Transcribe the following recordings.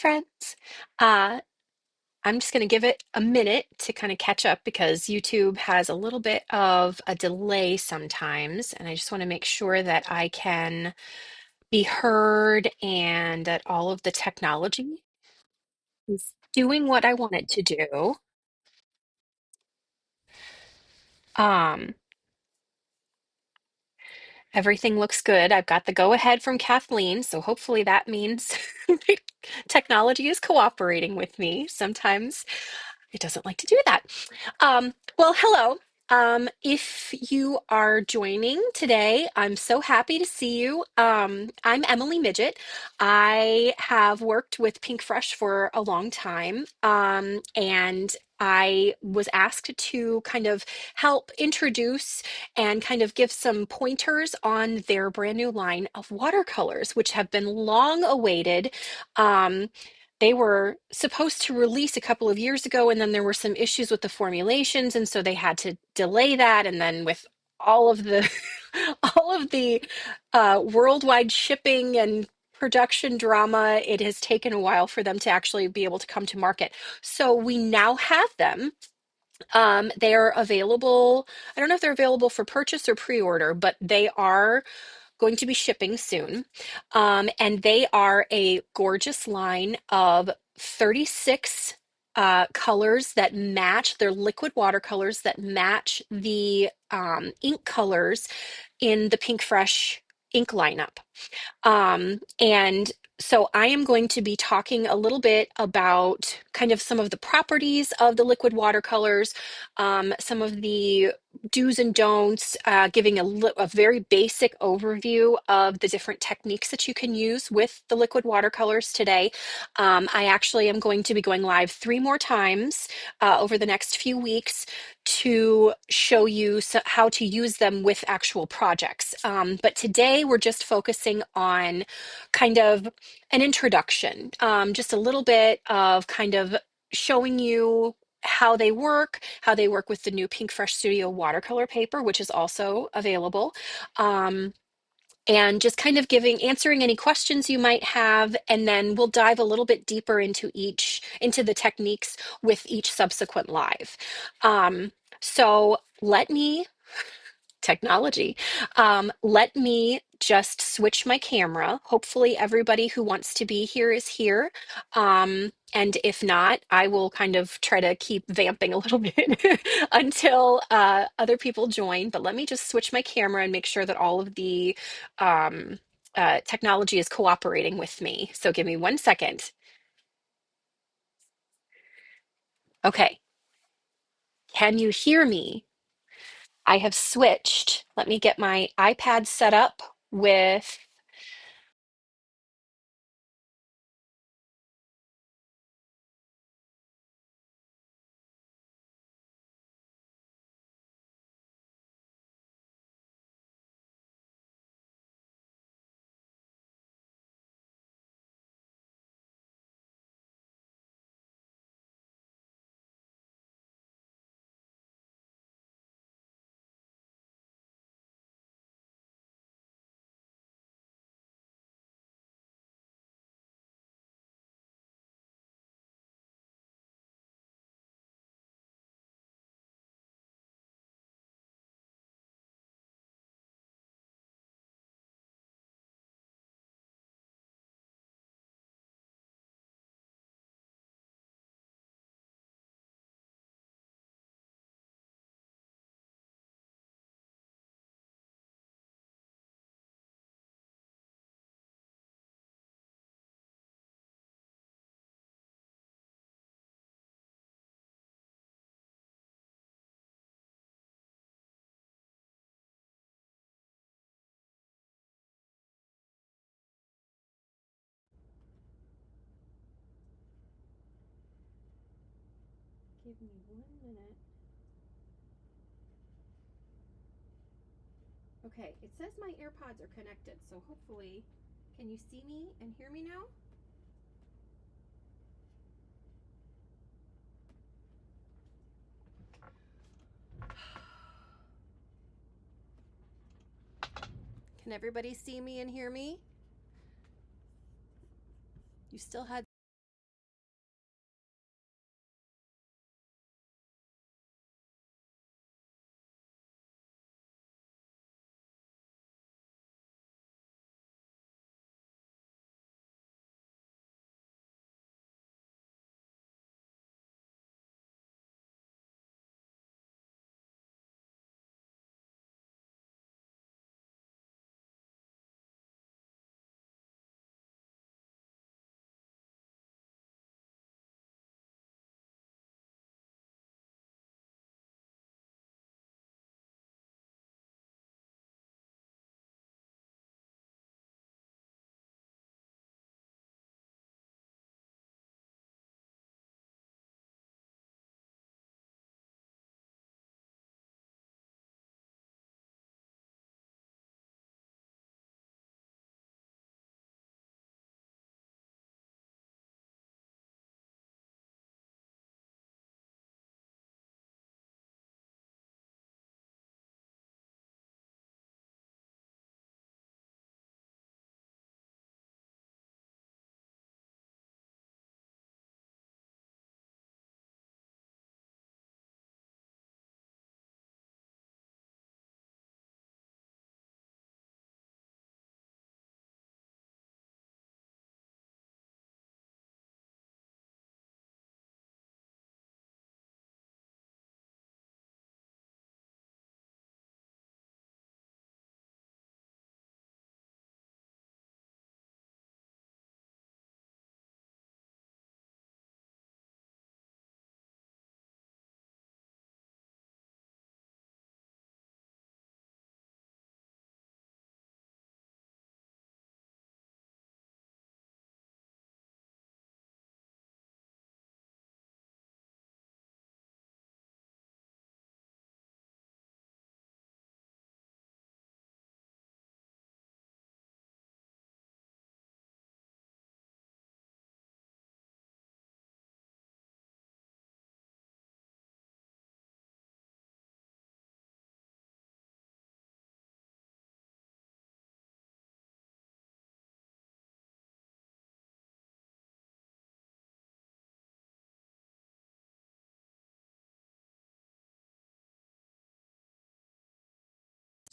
friends. Uh, I'm just going to give it a minute to kind of catch up because YouTube has a little bit of a delay sometimes, and I just want to make sure that I can be heard and that all of the technology is doing what I want it to do. Um, Everything looks good. I've got the go ahead from Kathleen, so hopefully that means technology is cooperating with me. Sometimes it doesn't like to do that. Well, hello. If you are joining today, I'm so happy to see you. I'm Emily Midgett. I have worked with Pinkfresh for a long time, and I was asked to kind of help introduce and kind of give some pointers on their brand new line of watercolors, which have been long awaited. Um, they were supposed to release a couple of years ago, and then there were some issues with the formulations, and so they had to delay that. And then with all of the all of the worldwide shipping and production drama, it has taken a while for them to actually be able to come to market. So we now have them. They are available. I don't know if they're available for purchase or pre-order, but they are going to be shipping soon. And they are a gorgeous line of 36 colors that match, they're liquid watercolors that match the ink colors in the Pinkfresh ink lineup. And so I am going to be talking a little bit about kind of some of the properties of the liquid watercolors, some of the do's and don'ts, giving a very basic overview of the different techniques that you can use with the liquid watercolors today. I actually am going to be going live 3 more times over the next few weeks to show you how to use them with actual projects. But today we're just focusing on kind of an introduction, just a little bit of kind of showing you how they work with the new Pinkfresh Studio watercolor paper, which is also available. Um, and just kind of answering any questions you might have, and then we'll dive a little bit deeper into the techniques with each subsequent live. Um, so let me technology. Let me just switch my camera. Hopefully, everybody who wants to be here is here. And if not, I will kind of try to keep vamping a little bit until other people join. But let me just switch my camera and make sure that all of the um, technology is cooperating with me. So give me 1 second. Okay, can you hear me? I have switched. Let me get my iPad set up with. Give me 1 minute. Okay, it says my AirPods are connected, so hopefully, can you see me and hear me now? Can everybody see me and hear me? You still had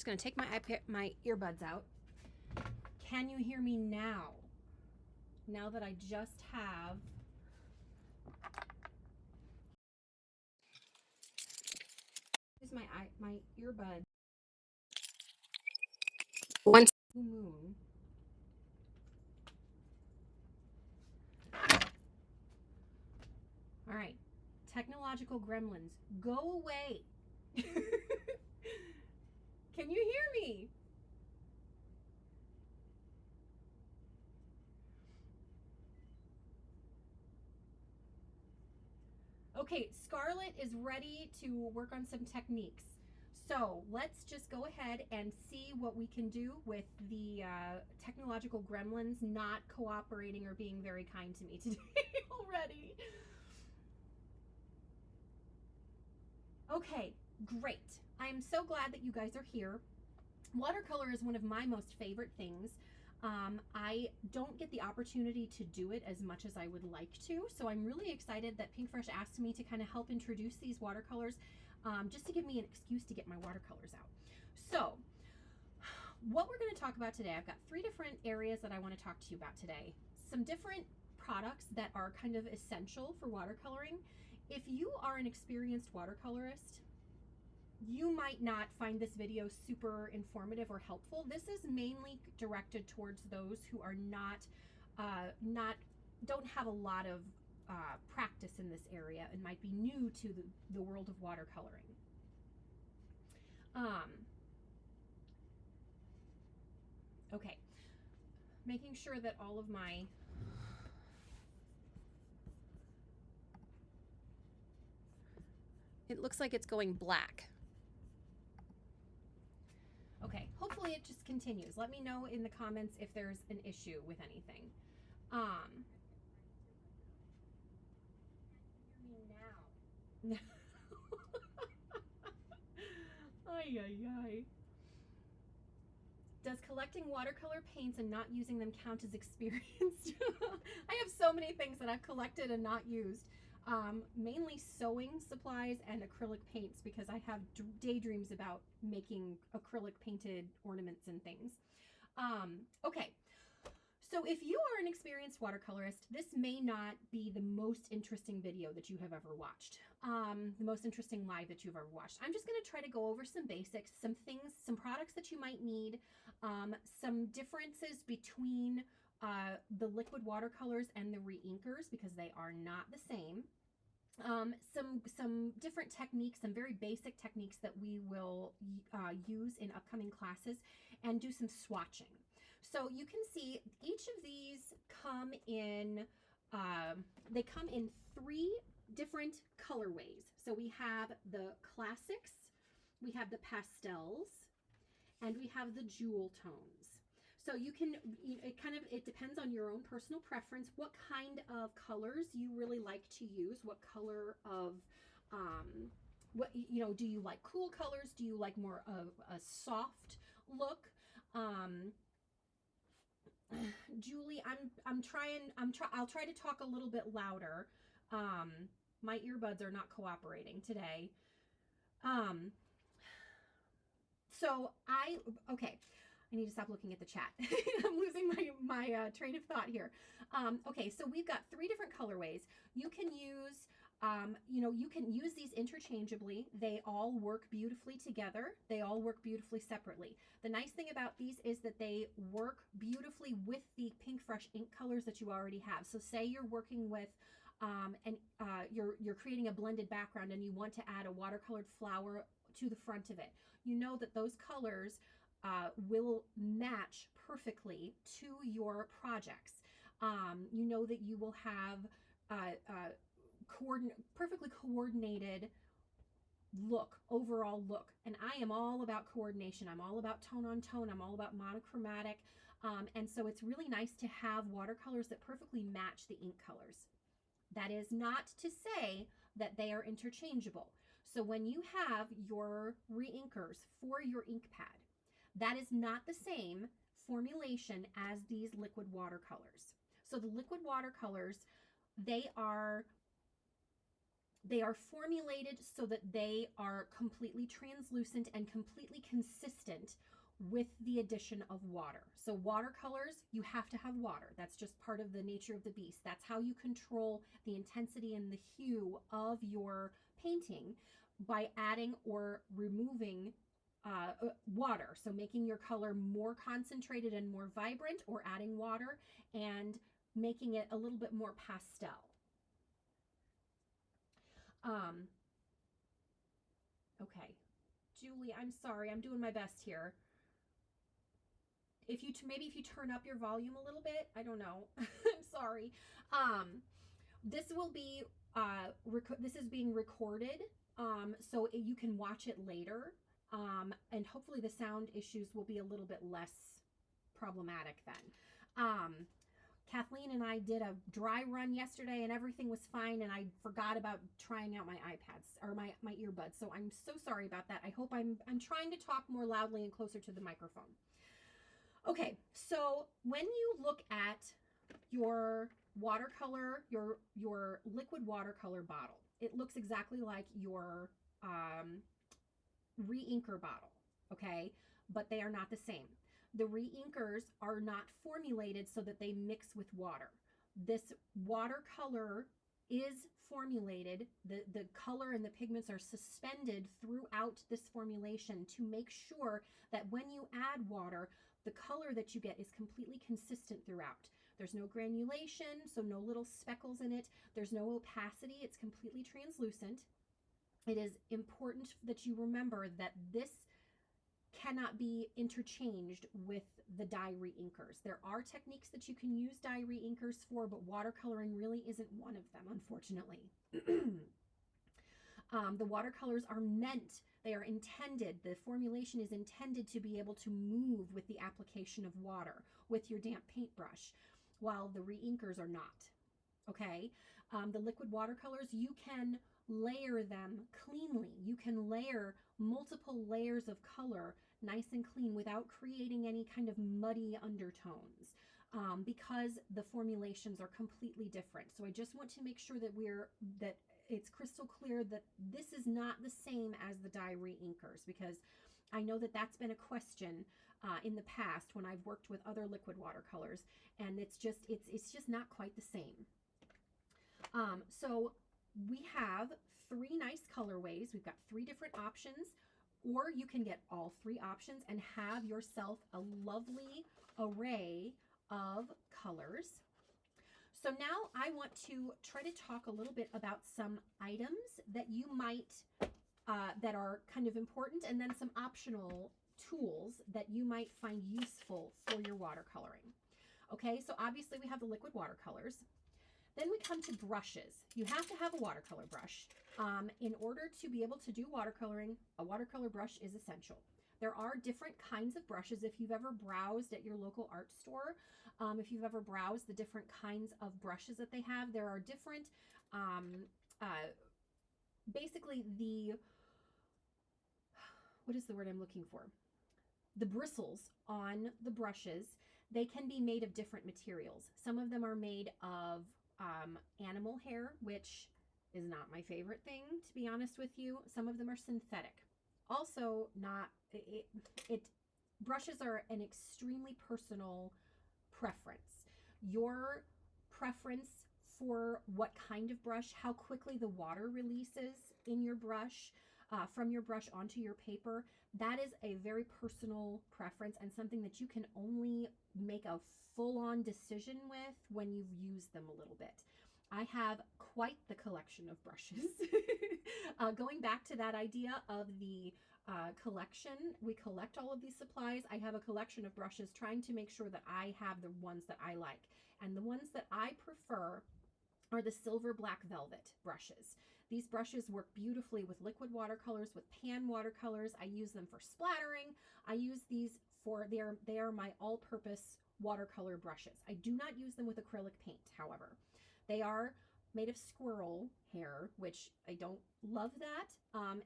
Just gonna take my earbuds out. Can you hear me now? Now that I just have here's my earbuds. One moon. All right, technological gremlins, go away. Can you hear me? Okay, Scarlett is ready to work on some techniques. So let's just go ahead and see what we can do with the technological gremlins not cooperating or being very kind to me today already. Okay, great. I am so glad that you guys are here. Watercolor is one of my most favorite things. I don't get the opportunity to do it as much as I would like to, so I'm really excited that Pinkfresh asked me to kind of help introduce these watercolors, just to give me an excuse to get my watercolors out. So what we're going to talk about today, I've got 3 different areas that I want to talk to you about today. Some different products that are kind of essential for watercoloring. If you are an experienced watercolorist, you might not find this video super informative or helpful. This is mainly directed towards those who are don't have a lot of practice in this area and might be new to the world of watercoloring. Okay, making sure that all of my it looks like it's going black. Okay, hopefully it just continues. Let me know in the comments if there's an issue with anything. Now. Ay, ay, ay. Does collecting watercolor paints and not using them count as experienced? I have so many things that I've collected and not used. Mainly sewing supplies and acrylic paints, because I have daydreams about making acrylic painted ornaments and things. Okay, so if you are an experienced watercolorist, this may not be the most interesting video that you have ever watched, the most interesting live that you've ever watched. I'm just going to try to go over some basics, some things, some products that you might need, some differences between the liquid watercolors and the reinkers, because they are not the same. Some different techniques, some very basic techniques that we will use in upcoming classes, and do some swatching. So you can see each of these come in, they come in 3 different colorways. So we have the classics, we have the pastels, and we have the jewel tones. So you can, it depends on your own personal preference, what kind of colors you really like to use, what color of, do you like cool colors? Do you like more of a soft look? Julie, I'll try to talk a little bit louder. My earbuds are not cooperating today. Okay. I need to stop looking at the chat. I'm losing my train of thought here. Okay, so we've got 3 different colorways. You can use, you can use these interchangeably. They all work beautifully together. They all work beautifully separately. The nice thing about these is that they work beautifully with the Pinkfresh ink colors that you already have. So say you're working with, you're creating a blended background and you want to add a watercolored flower to the front of it. You know that those colors will match perfectly to your projects. You know that you will have perfectly coordinated overall look. And I am all about coordination. I'm all about tone on tone. I'm all about monochromatic. And so it's really nice to have watercolors that perfectly match the ink colors. That is not to say that they are interchangeable. So when you have your reinkers for your ink pad, that is not the same formulation as these liquid watercolors. So the liquid watercolors, they are They are formulated so that they are completely translucent and completely consistent with the addition of water. So watercolors, you have to have water. That's just part of the nature of the beast. That's how you control the intensity and the hue of your painting, by adding or removing water. So making your color more concentrated and more vibrant, or adding water and making it a little bit more pastel. Okay, Julie, I'm sorry, I'm doing my best here. If you maybe if you turn up your volume a little bit, I don't know. I'm sorry. This will be this is being recorded, so you can watch it later, and hopefully the sound issues will be a little bit less problematic then. Kathleen and I did a dry run yesterday and everything was fine, and I forgot about trying out my iPads or my earbuds. So I'm so sorry about that. I hope I'm trying to talk more loudly and closer to the microphone. Okay, so when you look at your watercolor, your liquid watercolor bottle, it looks exactly like your reinker bottle, okay? But they are not the same. The reinkers are not formulated so that they mix with water. This watercolor is formulated, the color and the pigments are suspended throughout this formulation to make sure that when you add water, the color that you get is completely consistent throughout. There's no granulation, so no little speckles in it. There's no opacity. It's completely translucent. It is important that you remember that this cannot be interchanged with the dye reinkers. There are techniques that you can use dye reinkers for, but watercoloring really isn't one of them, unfortunately. The watercolors are meant, they are intended, the formulation is intended to be able to move with the application of water with your damp paintbrush, while the reinkers are not. Okay? The liquid watercolors, you can layer them cleanly. You can layer multiple layers of color nice and clean without creating any kind of muddy undertones, because the formulations are completely different. So I just want to make sure that it's crystal clear that this is not the same as the dye reinkers, because I know that that's been a question in the past when I've worked with other liquid watercolors, and it's just not quite the same. So we have 3 nice colorways. We've got 3 different options, or you can get all 3 options and have yourself a lovely array of colors. So now I want to try to talk a little bit about some items that you might, that are kind of important, and then some optional tools that you might find useful for your watercoloring. Okay, so obviously we have the liquid watercolors. Then we come to brushes. You have to have a watercolor brush. In order to be able to do watercoloring, a watercolor brush is essential. There are different kinds of brushes. If you've ever browsed at your local art store, if you've ever browsed the different kinds of brushes that they have, there are different, basically what is the word I'm looking for? The bristles on the brushes, they can be made of different materials. Some of them are made of animal hair, which is not my favorite thing, to be honest with you. Some of them are synthetic. Also, brushes are an extremely personal preference. Your preference for what kind of brush, how quickly the water releases in your brush, from your brush onto your paper, that is a very personal preference, and something that you can only make a full-on decision with when you've used them a little bit. I have quite the collection of brushes. Going back to that idea of the collection, we collect all of these supplies. I have a collection of brushes, trying to make sure that I have the ones that I like. And the ones that I prefer are the silver black velvet brushes. These brushes work beautifully with liquid watercolors, with pan watercolors. I use them for splattering. I use these for, they are my all-purpose watercolor brushes. I do not use them with acrylic paint, however. They are made of squirrel hair, which I don't love that.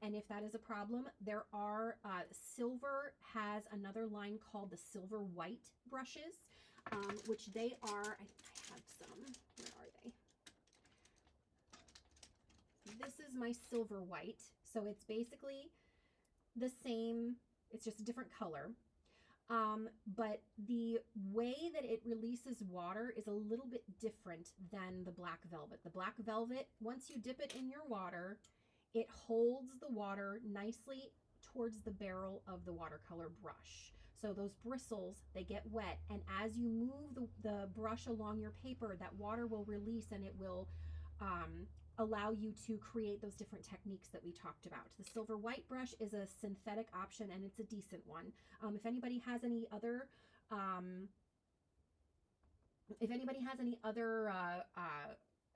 And if that is a problem, there are, Silver has another line called the silver white brushes, which they are, I have some, where are they? this is my silver white. So it's basically the same, it's just a different color. But the way that it releases water is a little bit different than the black velvet. The black velvet, once you dip it in your water, it holds the water nicely towards the barrel of the watercolor brush. So those bristles, they get wet, and as you move the brush along your paper, that water will release and it will allow you to create those different techniques that we talked about. The silver white brush is a synthetic option, and it's a decent one. If anybody has any other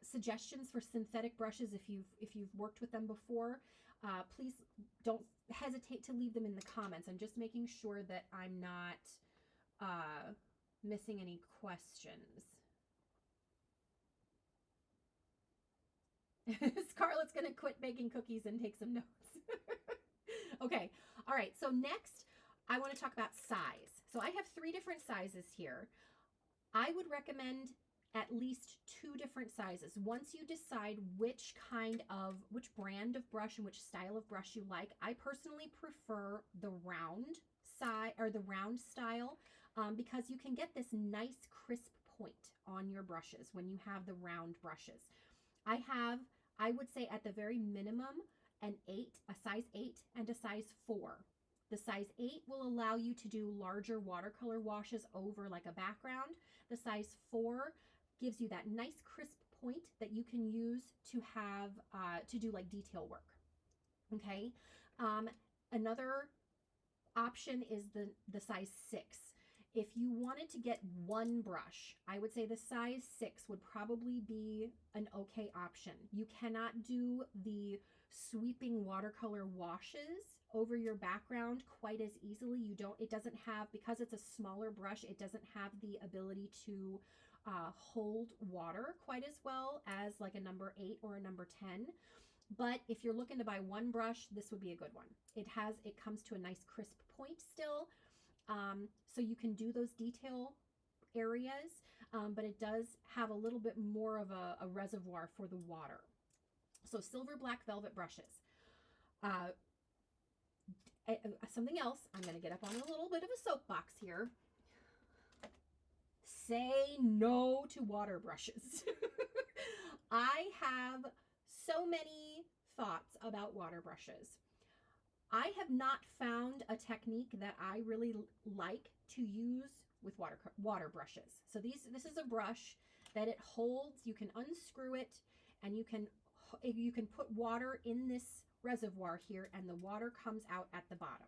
suggestions for synthetic brushes, if you've worked with them before, please don't hesitate to leave them in the comments. I'm just making sure that I'm not missing any questions. Scarlett's gonna quit baking cookies and take some notes. Okay, all right, so next I want to talk about size. So I have 3 different sizes here. I would recommend at least 2 different sizes. Once you decide which brand of brush and which style of brush you like, I personally prefer the round size or the round style because you can get this nice crisp point on your brushes when you have the round brushes. I would say at the very minimum, a size 8 and a size 4. The size 8 will allow you to do larger watercolor washes over like a background. The size 4 gives you that nice crisp point that you can use to have to do like detail work. Okay. Another option is the size 6. If you wanted to get one brush, I would say the size 6 would probably be an okay option. You cannot do the sweeping watercolor washes over your background quite as easily. It doesn't have, because it's a smaller brush, it doesn't have the ability to hold water quite as well as like a number 8 or a number 10. But if you're looking to buy one brush, this would be a good one. It comes to a nice crisp point still. So you can do those detail areas, but it does have a little bit more of a reservoir for the water. So silver black velvet brushes. Something else, I'm going to get up on a little bit of a soapbox here. Say no to water brushes. I have so many thoughts about water brushes. I have not found a technique that I really like to use with water brushes. So this is a brush that it holds. You can unscrew it, and you can put water in this reservoir here, and the water comes out at the bottom.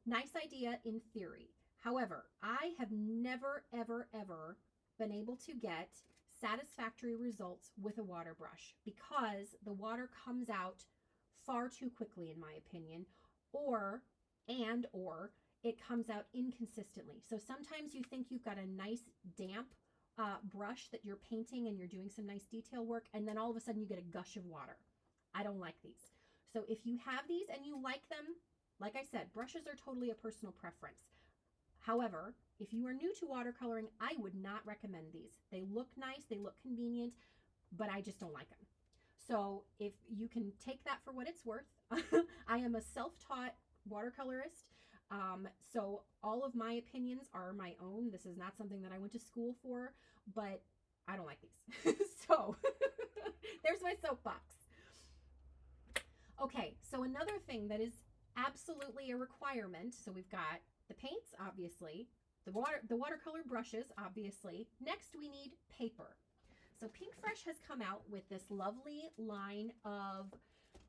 Nice idea in theory. However, I have never, ever, ever been able to get satisfactory results with a water brush because the water comes out far too quickly, in my opinion, or it comes out inconsistently. So sometimes you think you've got a nice damp brush that you're painting and you're doing some nice detail work, and then all of a sudden you get a gush of water. I don't like these. So if you have these and you like them, like I said, brushes are totally a personal preference. However, if you are new to watercoloring, I would not recommend these. They look nice, they look convenient, but I just don't like them. So if you can take that for what it's worth, I am a self-taught watercolorist. So all of my opinions are my own. This is not something that I went to school for, but I don't like these. So there's my soapbox. Okay, so another thing that is absolutely a requirement. So we've got the paints, obviously, the watercolor brushes, obviously. Next, we need paper. So Pinkfresh has come out with this lovely line of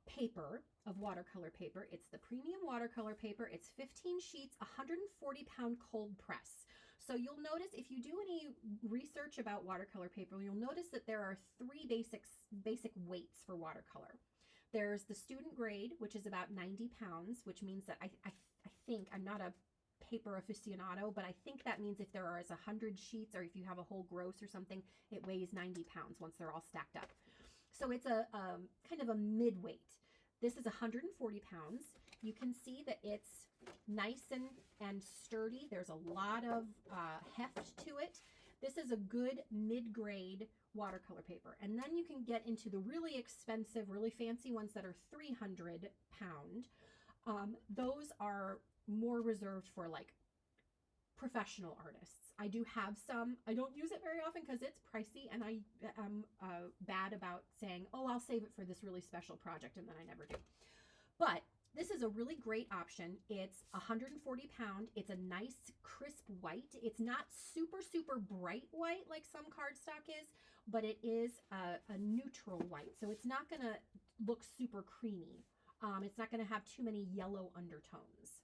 paper, of watercolor paper. It's the premium watercolor paper. It's 15 sheets, 140-pound cold press. So you'll notice, if you do any research about watercolor paper, you'll notice that there are 3 basic weights for watercolor. There's the student grade, which is about 90 pounds, which means that I think, I'm not a paper aficionado, but I think that means if there are 100 sheets, or if you have a whole gross or something, it weighs 90 pounds once they're all stacked up. So it's a kind of a mid-weight. This is 140 pounds. You can see that it's nice and sturdy. There's a lot of heft to it. This is a good mid-grade watercolor paper. And then you can get into the really expensive, really fancy ones that are 300 pound. Those are more reserved for like professional artists. I do have some. I don't use it very often because it's pricey, and I am bad about saying, oh, I'll save it for this really special project, and then I never do. But this is a really great option. It's 140 pound. It's a nice crisp white. It's not super, super bright white like some cardstock is, but it is a neutral white. So it's not going to look super creamy. It's not going to have too many yellow undertones.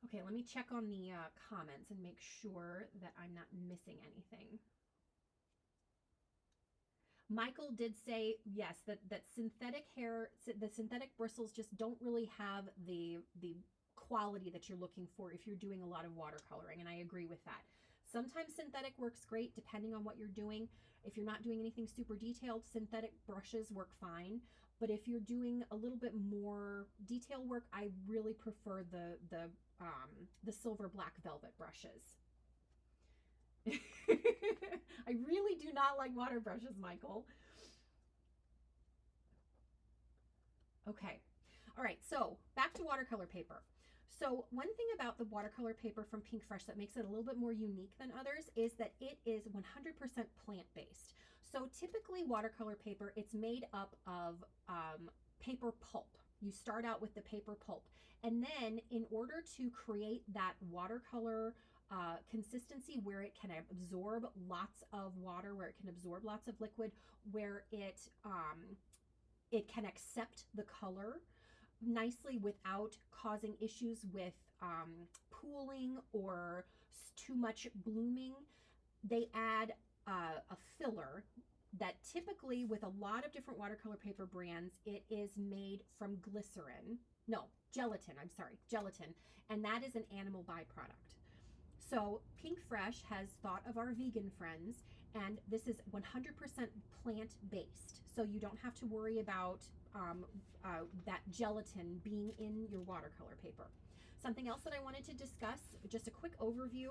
Okay, let me check on the comments and make sure that I'm not missing anything. Michael did say, yes, that synthetic hair, the synthetic bristles just don't really have the quality that you're looking for if you're doing a lot of watercoloring, and I agree with that. Sometimes synthetic works great depending on what you're doing. If you're not doing anything super detailed, synthetic brushes work fine. But if you're doing a little bit more detail work, I really prefer the silver black velvet brushes. I really do not like water brushes, Michael. Okay. All right. So back to watercolor paper. So one thing about the watercolor paper from Pinkfresh that makes it a little bit more unique than others is that it is 100% plant-based. So typically watercolor paper, it's made up of paper pulp. You start out with the paper pulp. And then in order to create that watercolor consistency where it can absorb lots of water, where it can absorb lots of liquid, where it can accept the color nicely without causing issues with pooling or too much blooming, they add a filler that typically with a lot of different watercolor paper brands, it is made from gelatin, I'm sorry, gelatin, and that is an animal byproduct. So Pinkfresh has thought of our vegan friends, and this is 100% plant-based. So you don't have to worry about that gelatin being in your watercolor paper. Something else that I wanted to discuss, just a quick overview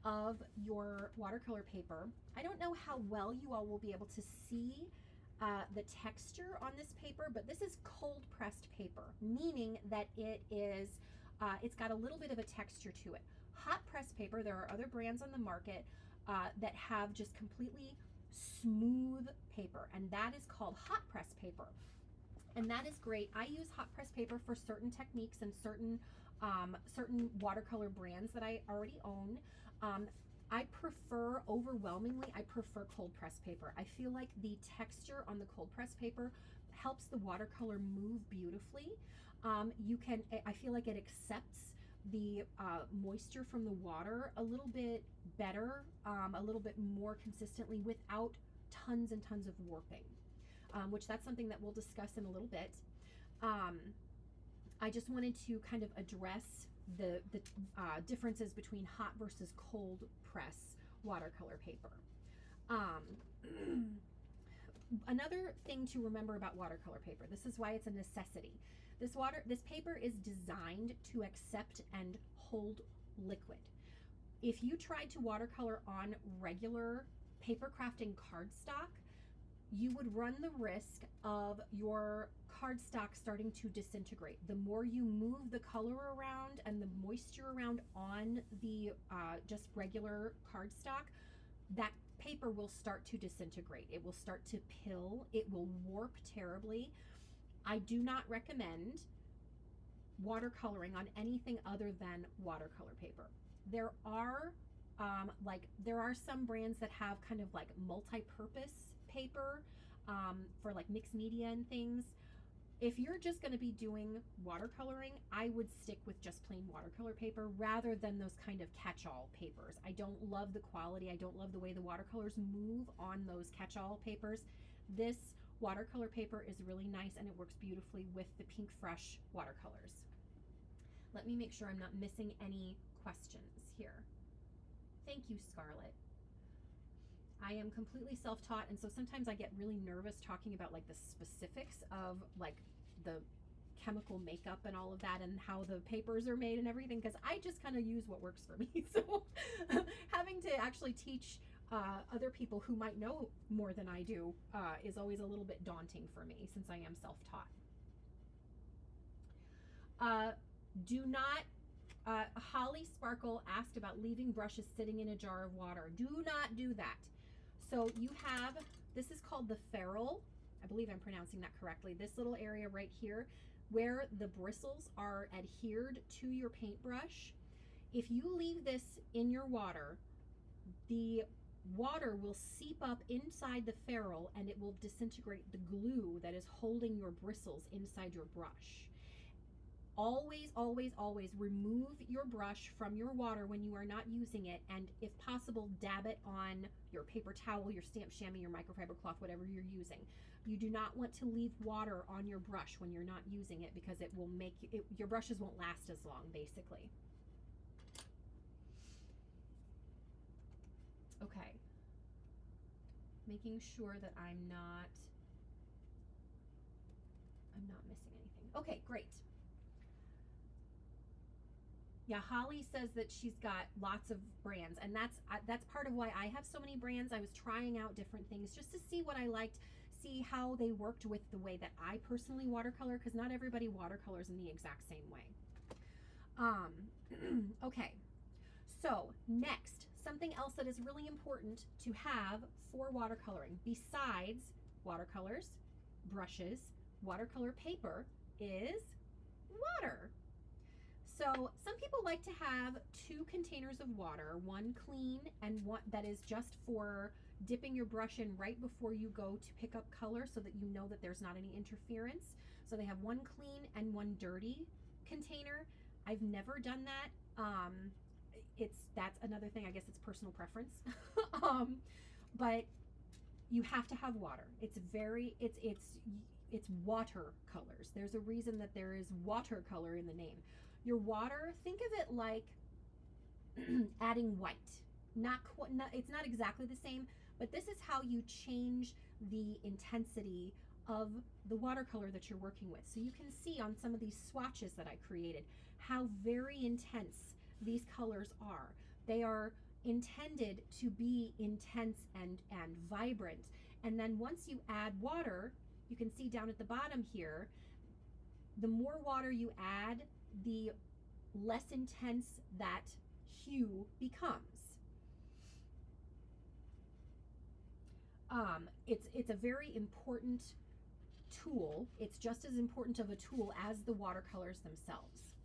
of your watercolor paper. I don't know how well you all will be able to see the texture on this paper, but this is cold pressed paper, meaning that it's got a little bit of a texture to it. Hot press paper, there are other brands on the market that have just completely smooth paper, and that is called hot press paper. And that is great. I use hot press paper for certain techniques and certain watercolor brands that I already own. Overwhelmingly, I prefer cold press paper. I feel like the texture on the cold press paper helps the watercolor move beautifully. I feel like it accepts the moisture from the water a little bit better, a little bit more consistently without tons and tons of warping, which that's something that we'll discuss in a little bit. I just wanted to kind of address the differences between hot versus cold press watercolor paper. Another thing to remember about watercolor paper, this is why it's a necessity. This paper is designed to accept and hold liquid. If you tried to watercolor on regular paper crafting cardstock, you would run the risk of your cardstock starting to disintegrate. The more you move the color around and the moisture around on the just regular cardstock, that paper will start to disintegrate. It will start to pill. It will warp terribly. I do not recommend watercoloring on anything other than watercolor paper. There are some brands that have kind of like multi-purpose paper for like mixed media and things. If you're just going to be doing watercoloring, I would stick with just plain watercolor paper rather than those kind of catch-all papers. I don't love the quality. I don't love the way the watercolors move on those catch-all papers. This watercolor paper is really nice, and it works beautifully with the Pinkfresh watercolors. Let me make sure I'm not missing any questions here. Thank you, Scarlett. I am completely self-taught, and so sometimes I get really nervous talking about like the specifics of like the chemical makeup and all of that and how the papers are made and everything, because I just kind of use what works for me. So having to actually teach other people who might know more than I do is always a little bit daunting for me, since I am self-taught. Do not, Holly Sparkle asked about leaving brushes sitting in a jar of water. Do not do that. So you have, this is called the ferrule. I believe I'm pronouncing that correctly. This little area right here where the bristles are adhered to your paintbrush. If you leave this in your water, the water will seep up inside the ferrule and it will disintegrate the glue that is holding your bristles inside your brush. Always, always, always remove your brush from your water when you are not using it, and if possible, dab it on your paper towel, your stamp chamois, your microfiber cloth, whatever you're using. You do not want to leave water on your brush when you're not using it, because it will make it, your brushes won't last as long, basically. Okay. Making sure that I'm not missing anything. Okay, great. Yeah, Holly says that she's got lots of brands, and that's part of why I have so many brands. I was trying out different things just to see what I liked, see how they worked with the way that I personally watercolor, because not everybody watercolors in the exact same way. Okay, so next, something else that is really important to have for watercoloring, besides watercolors, brushes, watercolor paper, is water. So some people like to have 2 containers of water, one clean and one that is just for dipping your brush in right before you go to pick up color, so that you know that there's not any interference. So they have one clean and one dirty container. I've never done that. That's another thing, I guess it's personal preference. But you have to have water. It's watercolors. There's a reason that there is watercolor in the name. Your water, think of it like adding white. It's not exactly the same, but this is how you change the intensity of the watercolor that you're working with. So you can see on some of these swatches that I created how very intense these colors are. They are intended to be intense and vibrant. And then once you add water, you can see down at the bottom here, the more water you add, the less intense that hue becomes. It's a very important tool. It's just as important of a tool as the watercolors themselves.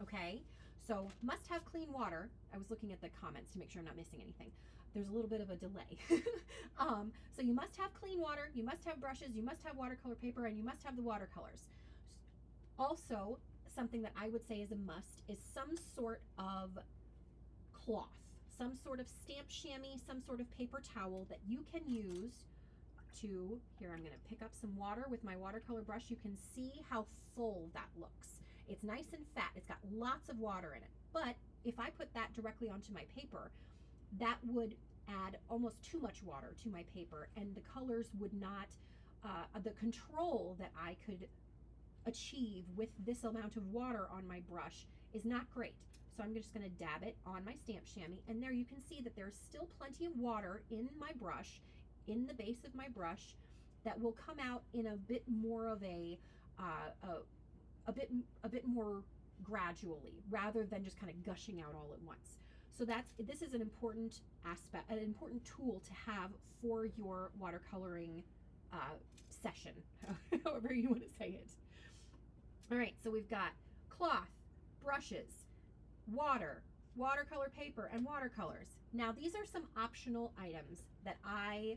Okay, so must have clean water. I was looking at the comments to make sure I'm not missing anything. There's a little bit of a delay. So you must have clean water, you must have brushes, you must have watercolor paper, and you must have the watercolors. Also, something that I would say is a must is some sort of cloth, some sort of stamp chamois, some sort of paper towel that you can use to, here I'm going to pick up some water with my watercolor brush. You can see how full that looks. It's nice and fat. It's got lots of water in it. But if I put that directly onto my paper, that would add almost too much water to my paper, and the colors would not, the control that I could achieve with this amount of water on my brush is not great. So I'm just going to dab it on my stamp chamois, and there you can see that there's still plenty of water in my brush, in the base of my brush, that will come out in a bit more of a bit more gradually, rather than just kind of gushing out all at once. So this is an important aspect, an important tool to have for your watercoloring session, however you want to say it. All right, so we've got cloth, brushes, water, watercolor paper, and watercolors. Now these are some optional items that I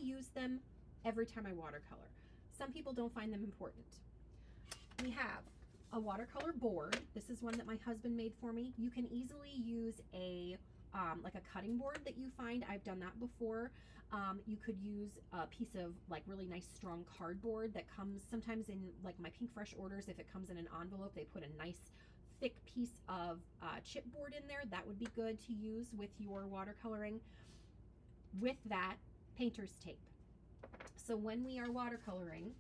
use them every time I watercolor. Some people don't find them important. We have a watercolor board. This is one that my husband made for me. You can easily use a like a cutting board that you find. I've done that before. You could use a piece of like really nice strong cardboard that comes sometimes in like my Pinkfresh orders. If it comes in an envelope, they put a nice thick piece of chipboard in there. That would be good to use with your watercoloring. With that, painter's tape. So when we are watercoloring,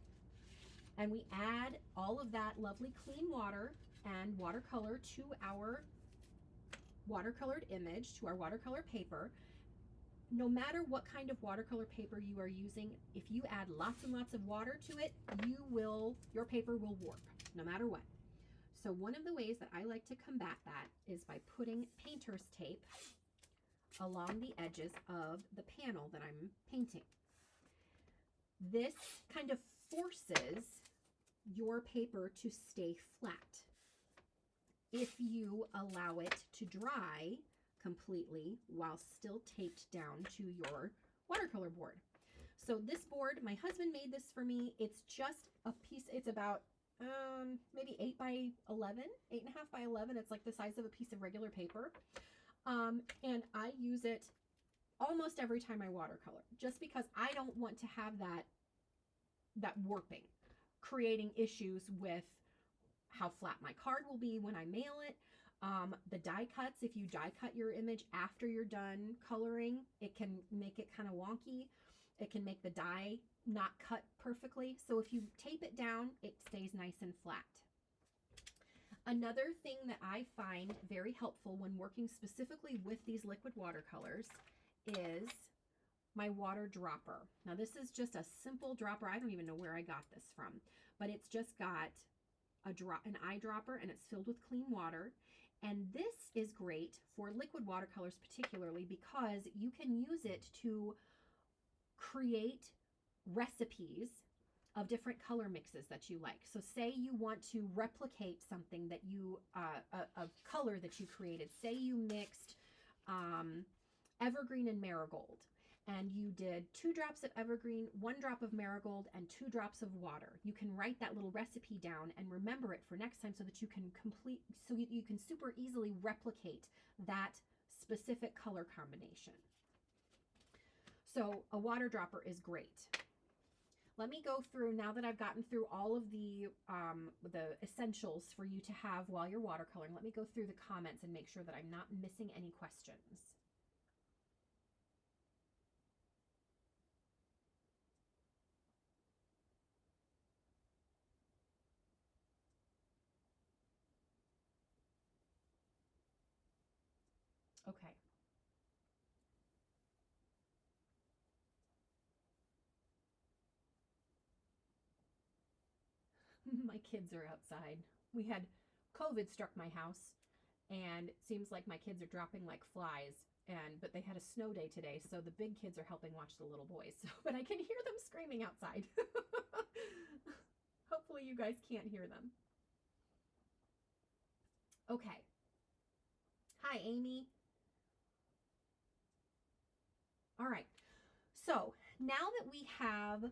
And we add all of that lovely clean water and watercolor to our watercolored image, to our watercolor paper. No matter what kind of watercolor paper you are using, if you add lots and lots of water to it, your paper will warp, no matter what. So one of the ways that I like to combat that is by putting painter's tape along the edges of the panel that I'm painting. This kind of forces your paper to stay flat if you allow it to dry completely while still taped down to your watercolor board. So this board, my husband made this for me. It's just a piece, it's about maybe 8 by 11, 8.5 by 11. It's like the size of a piece of regular paper. And I use it almost every time I watercolor, just because I don't want to have that warping, creating issues with how flat my card will be when I mail it. The die cuts, if you die cut your image after you're done coloring, it can make it kind of wonky. It can make the die not cut perfectly. So if you tape it down, it stays nice and flat. Another thing that I find very helpful when working specifically with these liquid watercolors is my water dropper. Now this is just a simple dropper. I don't even know where I got this from, but it's just got an eyedropper and it's filled with clean water. And this is great for liquid watercolors particularly because you can use it to create recipes of different color mixes that you like. So say you want to replicate something that you, a color that you created. Say you mixed evergreen and marigold, and you did 2 drops of evergreen, 1 drop of marigold, and 2 drops of water. You can write that little recipe down and remember it for next time so that you can you can super easily replicate that specific color combination. So a water dropper is great. Let me go through, now that I've gotten through all of the essentials for you to have while you're watercoloring, let me go through the comments and make sure that I'm not missing any questions. Okay. My kids are outside. We had COVID struck my house, and it seems like my kids are dropping like flies. But they had a snow day today, so the big kids are helping watch the little boys. So, but I can hear them screaming outside. Hopefully you guys can't hear them. Okay. Hi, Amy. All right. So now that we have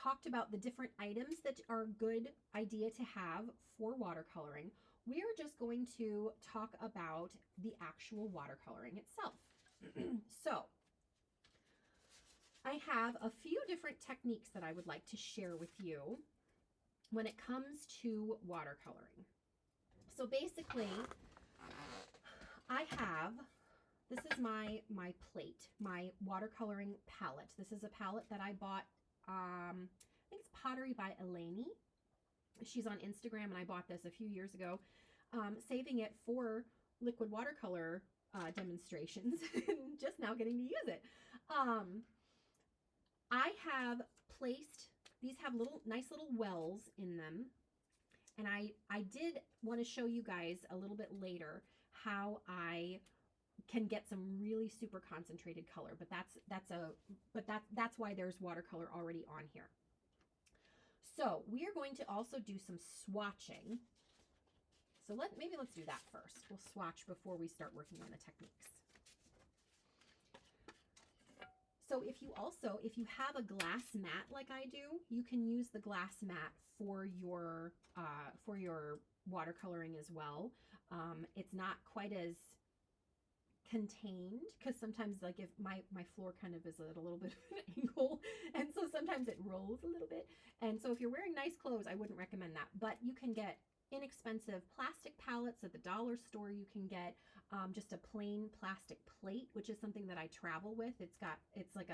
talked about the different items that are a good idea to have for watercoloring, we are just going to talk about the actual watercoloring itself. So I have a few different techniques that I would like to share with you when it comes to watercoloring. So basically, I have, this is my plate, my watercoloring palette. This is a palette that I bought, I think it's Pottery by Eleni. She's on Instagram, and I bought this a few years ago, saving it for liquid watercolor demonstrations and just now getting to use it. I have placed, these have nice little wells in them, and I did want to show you guys a little bit later how I can get some really super concentrated color, but that's why there's watercolor already on here. So we are going to also do some swatching. So maybe let's do that first. We'll swatch before we start working on the techniques. So if you have a glass mat like I do, you can use the glass mat for your watercoloring as well. It's not quite as contained, because sometimes, like, if my floor kind of is at a little bit of an angle, and so sometimes it rolls a little bit, and so if you're wearing nice clothes, I wouldn't recommend that. But you can get inexpensive plastic palettes at the dollar store. You can get just a plain plastic plate, which is something that I travel with. It's like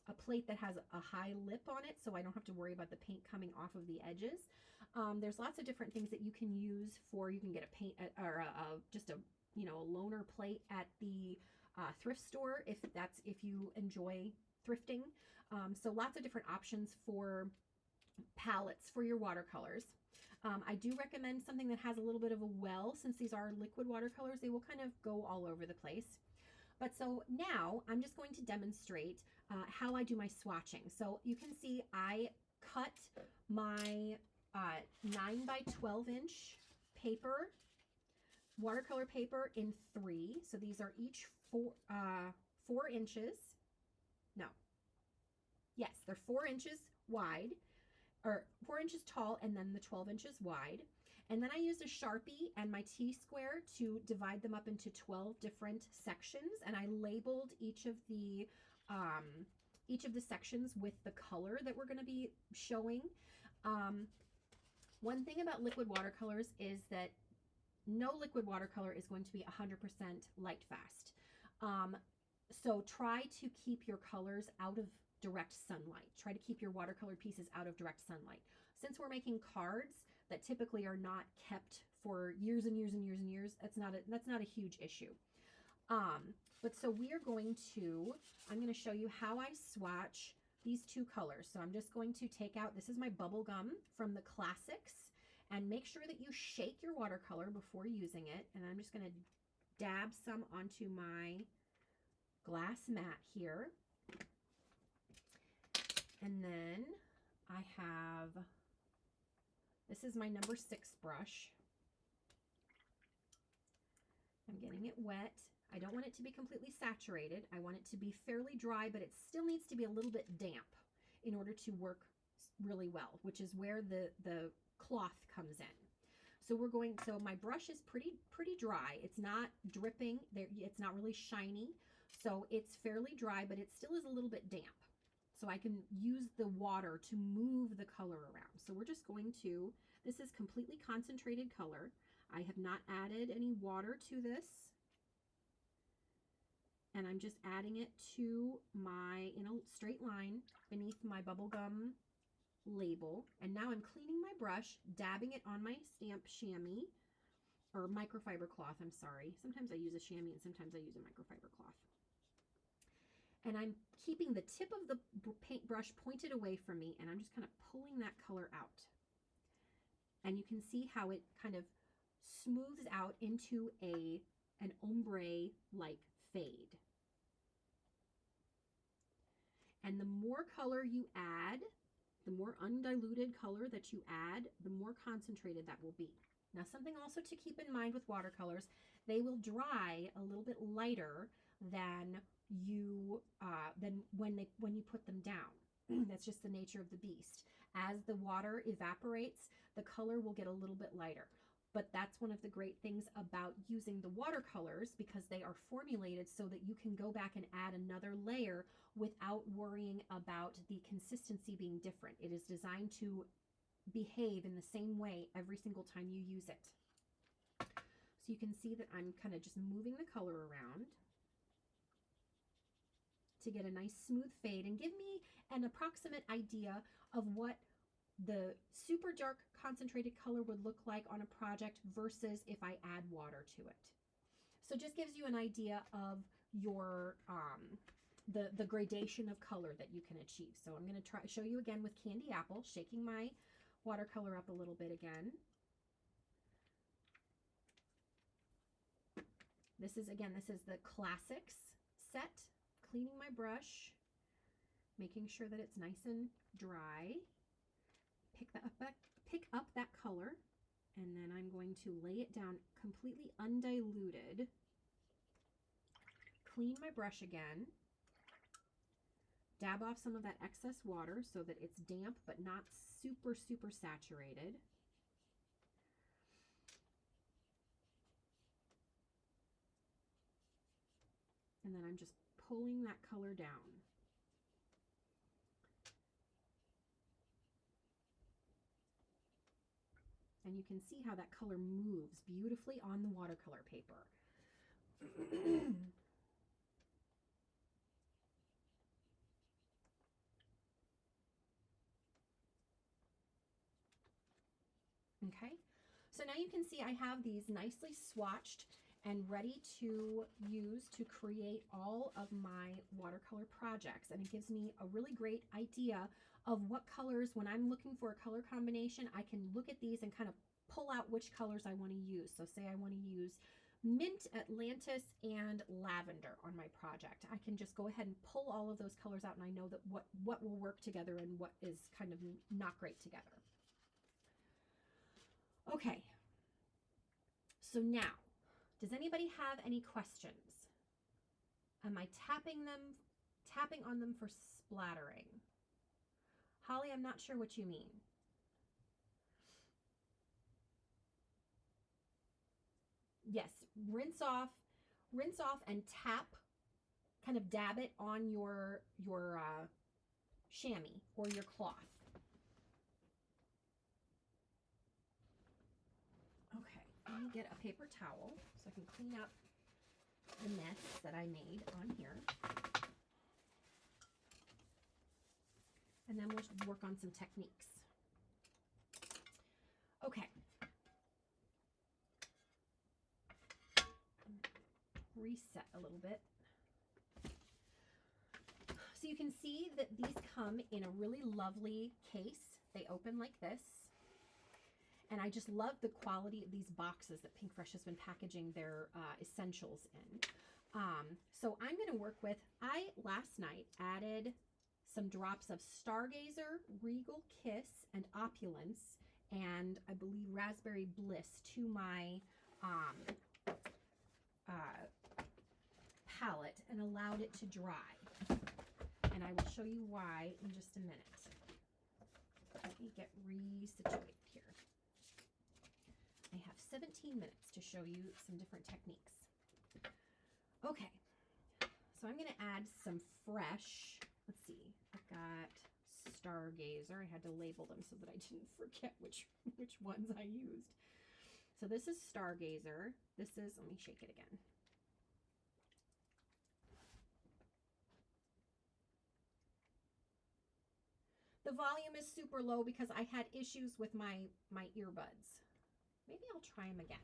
a plate that has a high lip on it, so I don't have to worry about the paint coming off of the edges. There's lots of different things that you can use for, you can get a paint or just a, you know, a loaner plate at the thrift store if you enjoy thrifting. So lots of different options for palettes for your watercolors. I do recommend something that has a little bit of a well. Since these are liquid watercolors, they will kind of go all over the place. But so now I'm just going to demonstrate how I do my swatching. So you can see I cut my 9 by 12 inch paper, watercolor paper, in 3. So these are each 4 inches. No. Yes, they're 4 inches wide, or 4 inches tall, and then the 12 inches wide. And then I used a Sharpie and my T-square to divide them up into 12 different sections, and I labeled each of the sections with the color that we're going to be showing. One thing about liquid watercolors is that no liquid watercolor is going to be 100% light fast. So try to keep your colors out of direct sunlight. Try to keep your watercolor pieces out of direct sunlight. Since we're making cards that typically are not kept for years and years and years and years, that's not a huge issue. But so I'm going to show you how I swatch these 2 colors. So I'm just going to take out, this is my bubble gum from the Classics, and make sure that you shake your watercolor before using it. And I'm just going to dab some onto my glass mat here. And then I have, this is my number 6 brush. I'm getting it wet. I don't want it to be completely saturated. I want it to be fairly dry, but it still needs to be a little bit damp in order to work really well, which is where the cloth comes in. So my brush is pretty dry. It's not dripping. It's not really shiny. So it's fairly dry, but it still is a little bit damp. So I can use the water to move the color around. So we're just going to, this is completely concentrated color. I have not added any water to this. And I'm just adding it to in a straight line beneath my bubblegum label. And now I'm cleaning my brush, dabbing it on my stamp chamois, or microfiber cloth, I'm sorry. Sometimes I use a chamois and sometimes I use a microfiber cloth. And I'm keeping the tip of the paintbrush pointed away from me, and I'm just kind of pulling that color out. And you can see how it kind of smooths out into an ombre-like fade. And the more color you add, the more undiluted color that you add, the more concentrated that will be. Now, something also to keep in mind with watercolors, they will dry a little bit lighter than when you put them down. That's just the nature of the beast. As the water evaporates, the color will get a little bit lighter. But that's one of the great things about using the watercolors, because they are formulated so that you can go back and add another layer without worrying about the consistency being different. It is designed to behave in the same way every single time you use it. So you can see that I'm kind of just moving the color around to get a nice smooth fade and give me an approximate idea of what the super dark concentrated color would look like on a project versus if I add water to it. So just gives you an idea of your the gradation of color that you can achieve. So I'm going to show you again with Candy Apple, shaking my watercolor up a little bit again. This is the Classics set. Cleaning my brush, making sure that it's nice and dry. Pick up that color, and then I'm going to lay it down completely undiluted. Clean my brush again. Dab off some of that excess water so that it's damp but not super saturated. And then I'm just pulling that color down. And you can see how that color moves beautifully on the watercolor paper. Okay, so now you can see I have these nicely swatched and ready to use to create all of my watercolor projects. And it gives me a really great idea of what colors, when I'm looking for a color combination, I can look at these and kind of pull out which colors I want to use. So say I want to use mint, Atlantis, and lavender on my project. I can just go ahead and pull all of those colors out, and I know that what will work together and what is kind of not great together. Okay, so now, does anybody have any questions? Am I tapping on them for splattering? Holly, I'm not sure what you mean. Yes, rinse off and tap, kind of dab it on your chamois or your cloth. Okay, let me get a paper towel so I can clean up the mess that I made on here. And then we'll work on some techniques. Okay. Reset a little bit. So you can see that these come in a really lovely case. They open like this. And I just love the quality of these boxes that Pinkfresh has been packaging their essentials in. So I'm going to work with, I last night added some drops of Stargazer, Regal Kiss, and Opulence, and I believe Raspberry Bliss to my palette and allowed it to dry. And I will show you why in just a minute. Let me get resituated here. I have 17 minutes to show you some different techniques. Okay, so I'm going to add some fresh, let's see, I've got Stargazer. I had to label them so that I didn't forget which ones I used. So this is Stargazer. This is, let me shake it again. The volume is super low because I had issues with my earbuds. Maybe I'll try them again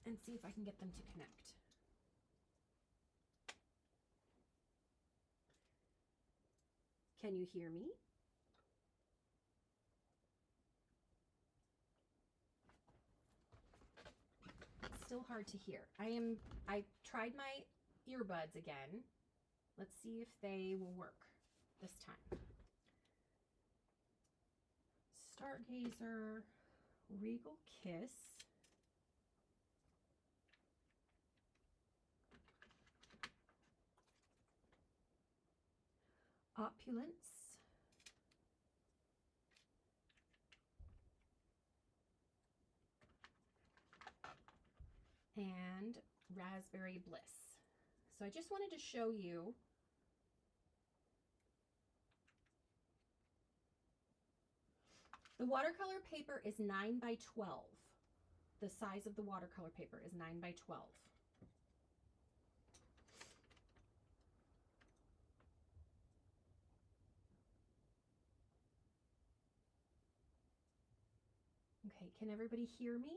and see if I can get them to connect. Can you hear me? It's still hard to hear. I tried my earbuds again. Let's see if they will work this time. Stargazer, Regal Kiss, Opulence, and Raspberry Bliss. So I just wanted to show you the watercolor paper is 9 by 12. The size of the watercolor paper is 9 by 12. Okay, can everybody hear me?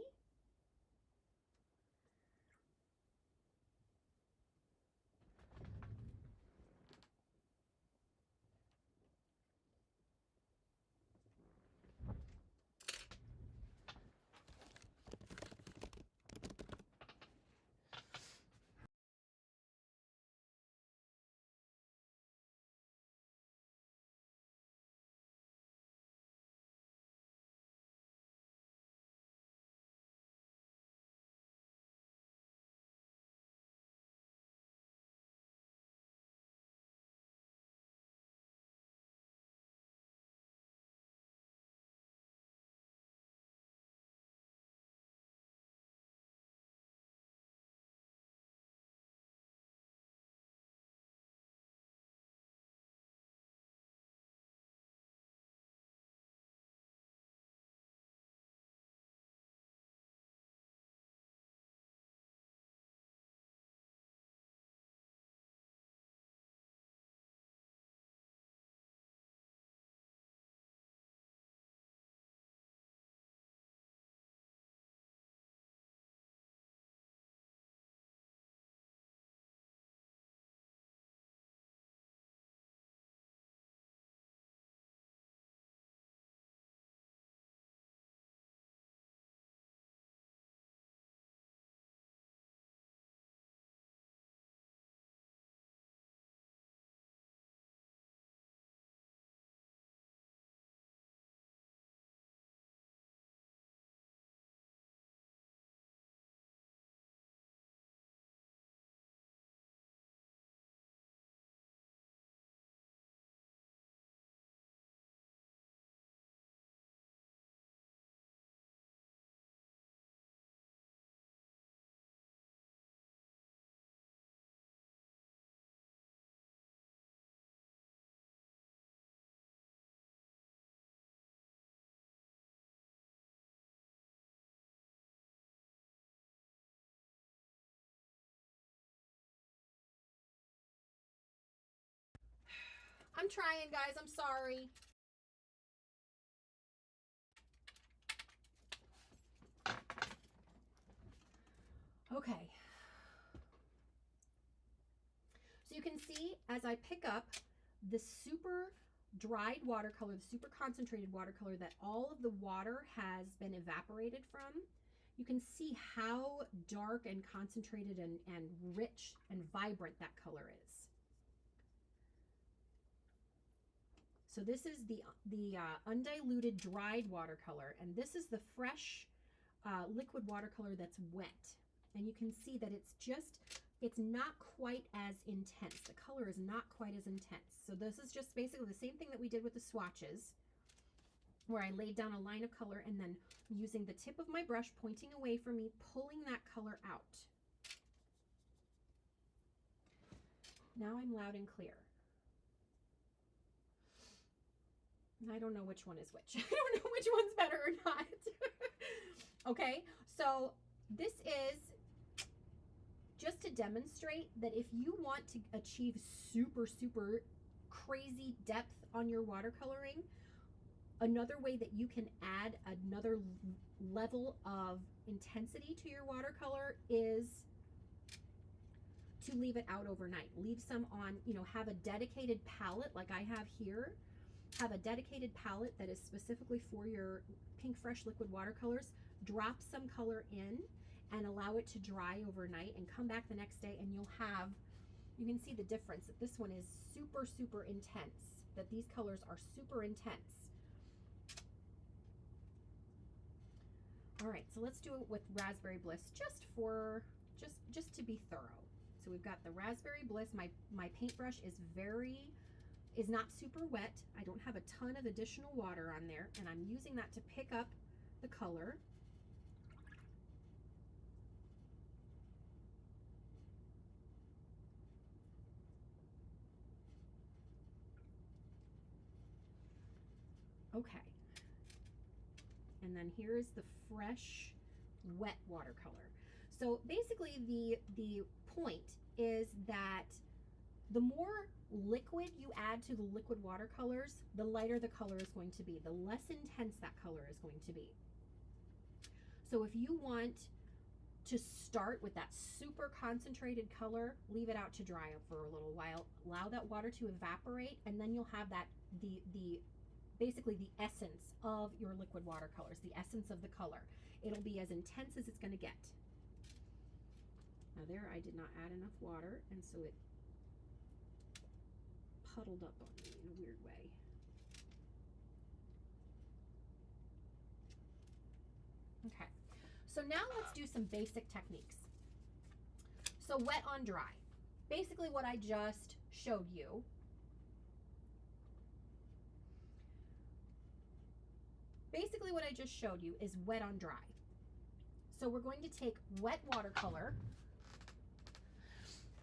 I'm trying, guys. I'm sorry. Okay. So you can see as I pick up the super dried watercolor, the super concentrated watercolor that all of the water has been evaporated from, you can see how dark and concentrated and rich and vibrant that color is. So this is the undiluted dried watercolor, and this is the fresh liquid watercolor that's wet. And you can see that it's not quite as intense. The color is not quite as intense. So this is just basically the same thing that we did with the swatches, where I laid down a line of color and then using the tip of my brush pointing away from me, pulling that color out. Now I'm loud and clear. I don't know which one is which. I don't know which one's better or not. Okay, so this is just to demonstrate that if you want to achieve super, super crazy depth on your watercoloring, another way that you can add another level of intensity to your watercolor is to leave it out overnight. Leave some on, have a dedicated palette like I have here. Have a dedicated palette that is specifically for your Pinkfresh liquid watercolors. Drop some color in and allow it to dry overnight and come back the next day, and you can see the difference that this one is super, super intense, that these colors are super intense. All right, so let's do it with Raspberry Bliss just to be thorough. So we've got the Raspberry Bliss. My paintbrush is not super wet. I don't have a ton of additional water on there, and I'm using that to pick up the color. Okay. And then here's the fresh, wet watercolor. So basically the point is that the more liquid you add to the liquid watercolors, the lighter the color is going to be, the less intense that color is going to be. So if you want to start with that super concentrated color, leave it out to dry for a little while, allow that water to evaporate, and then you'll have that basically the essence of your liquid watercolors, the essence of the color. It'll be as intense as it's going to get. Now there I did not add enough water, and so it puddled up on me in a weird way. Okay, so now let's do some basic techniques. So wet on dry. Basically what I just showed you. Basically what I just showed you is wet on dry. So we're going to take wet watercolor.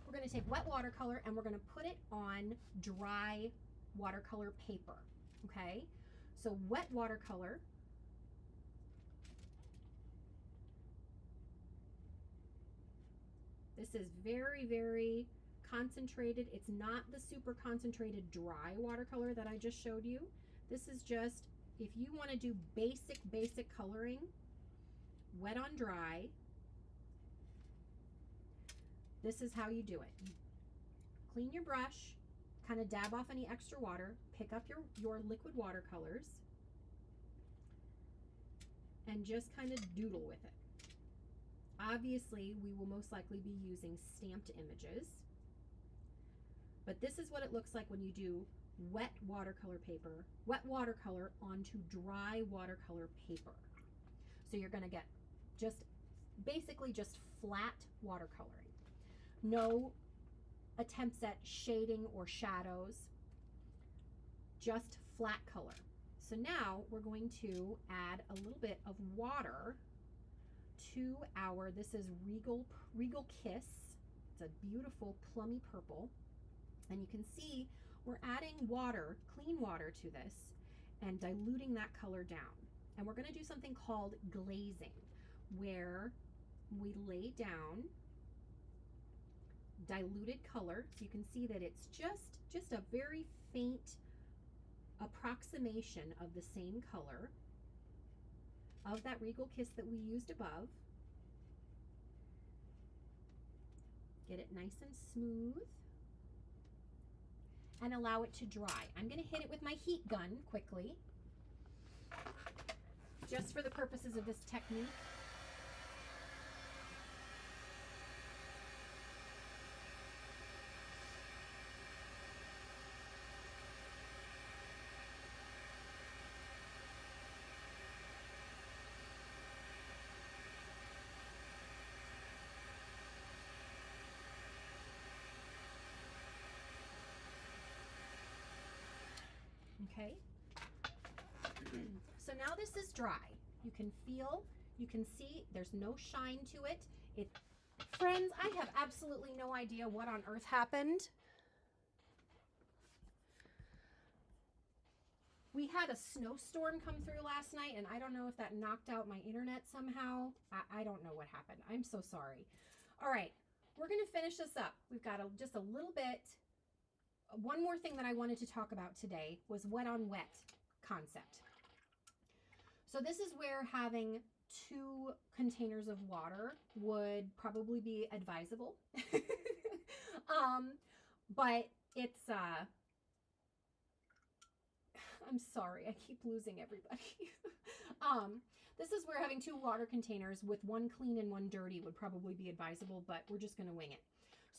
We're going to take wet watercolor and we're going to put it on dry watercolor paper. Okay? So wet watercolor. This is very, very concentrated. It's not the super concentrated dry watercolor that I just showed you. This is just, if you want to do basic coloring, wet on dry, this is how you do it. You clean your brush, kind of dab off any extra water, pick up your liquid watercolors, and just kind of doodle with it. Obviously, we will most likely be using stamped images, but this is what it looks like when you do wet watercolor onto dry watercolor paper. So you're going to get basically just flat watercoloring. No attempts at shading or shadows, just flat color. So now we're going to add a little bit of water to this is Regal Kiss. It's a beautiful plummy purple. And you can see we're adding water, clean water to this and diluting that color down. And we're going to do something called glazing, where we lay down diluted color. So you can see that it's just a very faint approximation of the same color of that Regal Kiss that we used above. Get it nice and smooth and allow it to dry. I'm going to hit it with my heat gun quickly, just for the purposes of this technique. Okay, so now this is dry. You can feel, you can see there's no shine to it. Friends, I have absolutely no idea what on earth happened. We had a snowstorm come through last night, and I don't know if that knocked out my internet somehow. I don't know what happened. I'm so sorry. All right, we're going to finish this up. We've got just a little bit. One more thing that I wanted to talk about today was wet on wet concept. So this is where having 2 containers of water would probably be advisable. But it's, I'm sorry, I keep losing everybody. This is where having 2 water containers with 1 clean and 1 dirty would probably be advisable, but we're just going to wing it.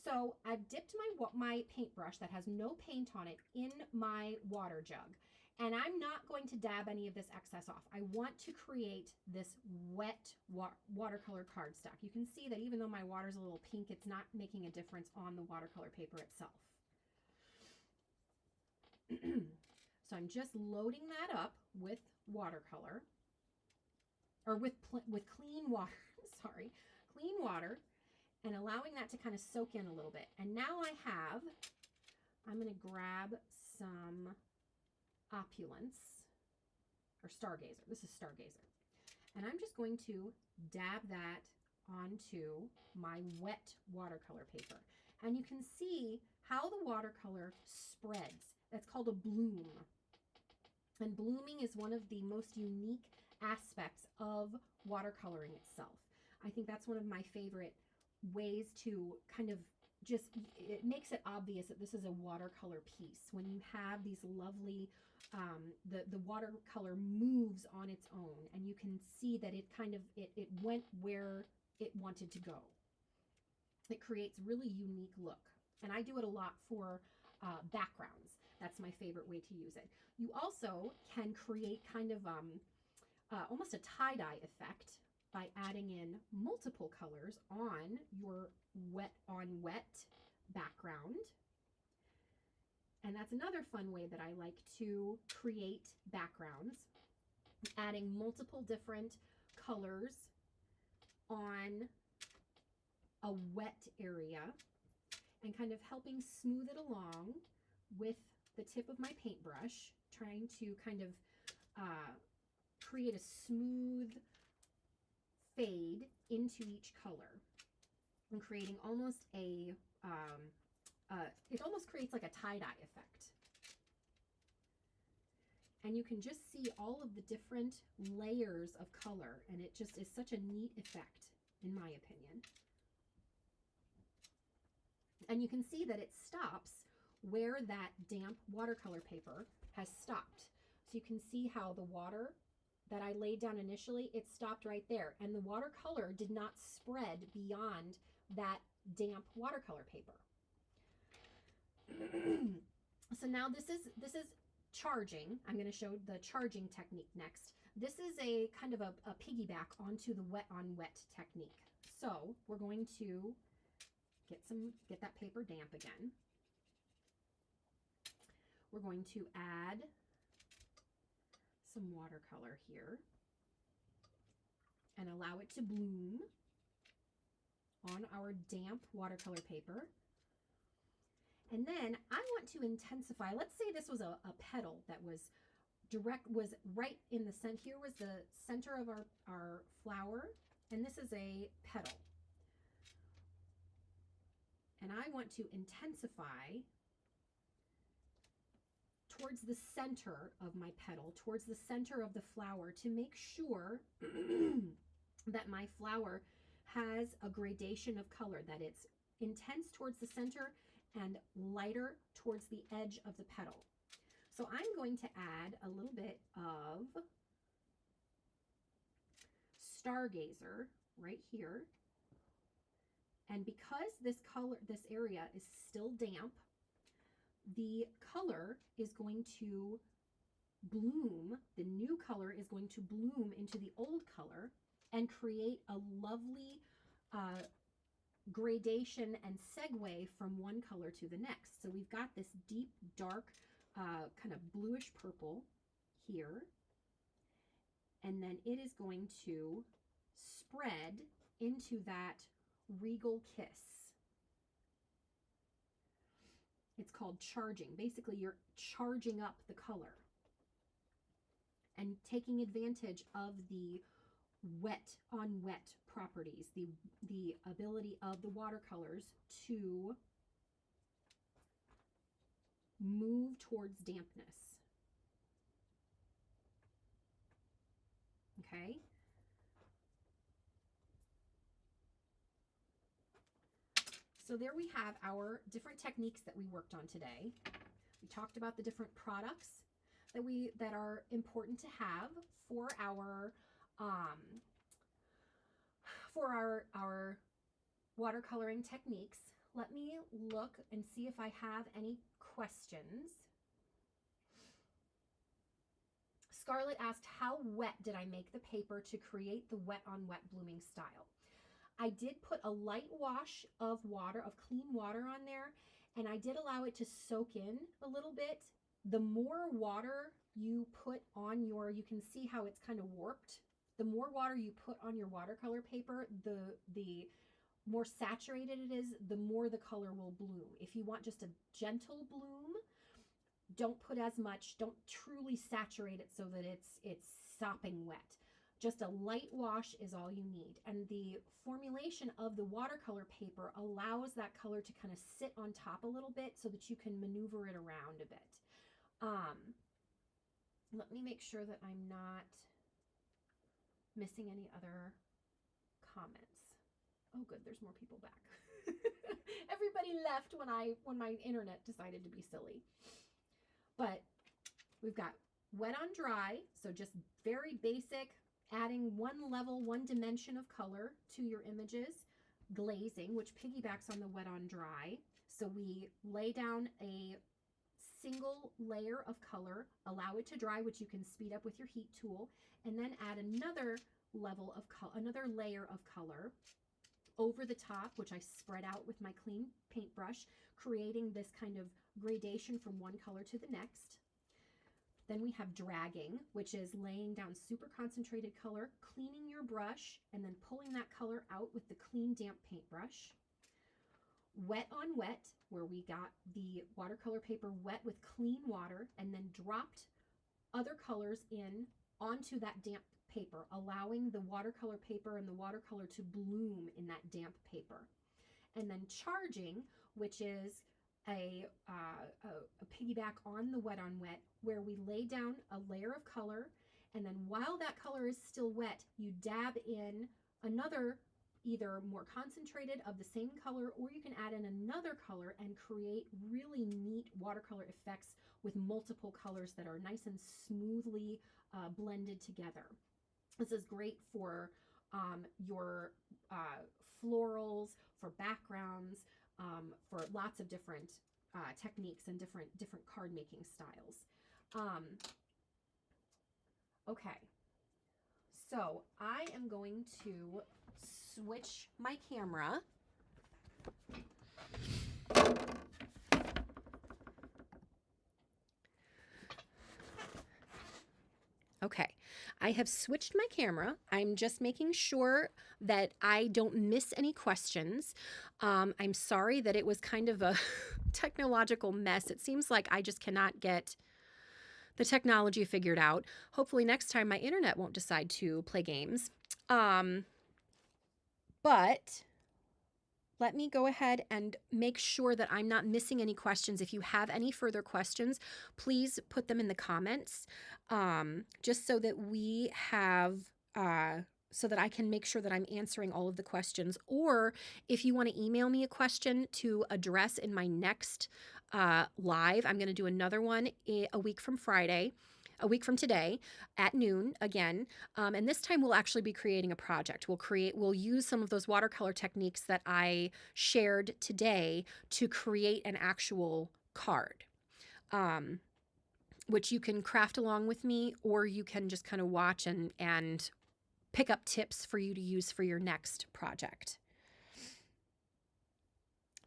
So I've dipped my paintbrush that has no paint on it in my water jug, and I'm not going to dab any of this excess off. I want to create this wet watercolor cardstock. You can see that even though my water's a little pink, it's not making a difference on the watercolor paper itself. So I'm just loading that up with watercolor, or with clean water, sorry, clean water, and allowing that to kind of soak in a little bit. And now I'm going to grab some Opulence, or Stargazer. This is Stargazer. And I'm just going to dab that onto my wet watercolor paper. And you can see how the watercolor spreads. That's called a bloom. And blooming is one of the most unique aspects of watercoloring itself. I think that's one of my favorite ways to kind of just, it makes it obvious that this is a watercolor piece when you have these lovely, the watercolor moves on its own, and you can see that it kind of, it went where it wanted to go. It creates really unique look. And I do it a lot for backgrounds. That's my favorite way to use it. You also can create kind of almost a tie-dye effect by adding in multiple colors on your wet on wet background. And that's another fun way that I like to create backgrounds, adding multiple different colors on a wet area and kind of helping smooth it along with the tip of my paintbrush, trying to kind of create a smooth fade into each color and creating almost a, it almost creates like a tie-dye effect. And you can just see all of the different layers of color, and it just is such a neat effect, in my opinion. And you can see that it stops where that damp watercolor paper has stopped. So you can see how the water that I laid down initially, it stopped right there. And the watercolor did not spread beyond that damp watercolor paper. So now this is charging. I'm going to show the charging technique next. This is a kind of a piggyback onto the wet on wet technique. So we're going to get that paper damp again. We're going to add some watercolor here and allow it to bloom on our damp watercolor paper. And then I want to intensify, let's say this was a petal that was right in the center. Here was the center of our flower, and this is a petal. and I want to intensify towards the center of my petal, towards the center of the flower, to make sure that my flower has a gradation of color, that it's intense towards the center and lighter towards the edge of the petal. So I'm going to add a little bit of Stargazer right here. And because this area is still damp, the color is going to bloom, the new color is going to bloom into the old color and create a lovely gradation and segue from one color to the next. So we've got this deep, dark, kind of bluish purple here, and then it is going to spread into that regal kiss. It's called charging. Basically, you're charging up the color and taking advantage of the wet on wet properties, the ability of the watercolors to move towards dampness. Okay? So there we have our different techniques that we worked on today. We talked about the different products that are important to have for our watercoloring techniques. Let me look and see if I have any questions. Scarlett asked, how wet did I make the paper to create the wet on wet blooming style? I did put a light wash of water, of clean water on there, and I did allow it to soak in a little bit. The more water you put on your, you can see how it's kind of warped. The more water you put on your watercolor paper, the more saturated it is, the more the color will bloom. If you want just a gentle bloom, don't put as much, don't truly saturate it so that it's sopping wet. Just a light wash is all you need. And the formulation of the watercolor paper allows that color to kind of sit on top a little bit so that you can maneuver it around a bit. Let me make sure that I'm not missing any other comments. Oh good, there's more people back. Everybody left when my internet decided to be silly. But we've got wet on dry, so just very basic, adding one level, one dimension of color to your images. Glazing, which piggybacks on the wet on dry. So we lay down a single layer of color, allow it to dry, which you can speed up with your heat tool, and then add another level of color, another layer of color over the top, which I spread out with my clean paintbrush, creating this kind of gradation from one color to the next. Then we have dragging, which is laying down super concentrated color, cleaning your brush, and then pulling that color out with the clean damp paintbrush. Wet on wet, where we got the watercolor paper wet with clean water and then dropped other colors in onto that damp paper, allowing the watercolor paper and the watercolor to bloom in that damp paper. And then charging, which is a piggyback on the wet on wet, where we lay down a layer of color, and then while that color is still wet, you dab in another, either more concentrated of the same color, or you can add in another color and create really neat watercolor effects with multiple colors that are nice and smoothly blended together. This is great for your florals, for backgrounds, for lots of different techniques and different card making styles. Okay, so I am going to switch my camera. Okay, I have switched my camera. I'm just making sure that I don't miss any questions. I'm sorry that it was kind of a technological mess. It seems like I just cannot get the technology figured out. Hopefully next time my internet won't decide to play games. But let me go ahead and make sure that I'm not missing any questions. If you have any further questions, please put them in the comments, just so that we have, so that I can make sure that I'm answering all of the questions. Or if you want to email me a question to address in my next live, I'm going to do another one a week from Friday. A week from today at noon again. And this time we'll actually be creating a project. We'll use some of those watercolor techniques that I shared today to create an actual card, which you can craft along with me, or you can just kind of watch and pick up tips for you to use for your next project.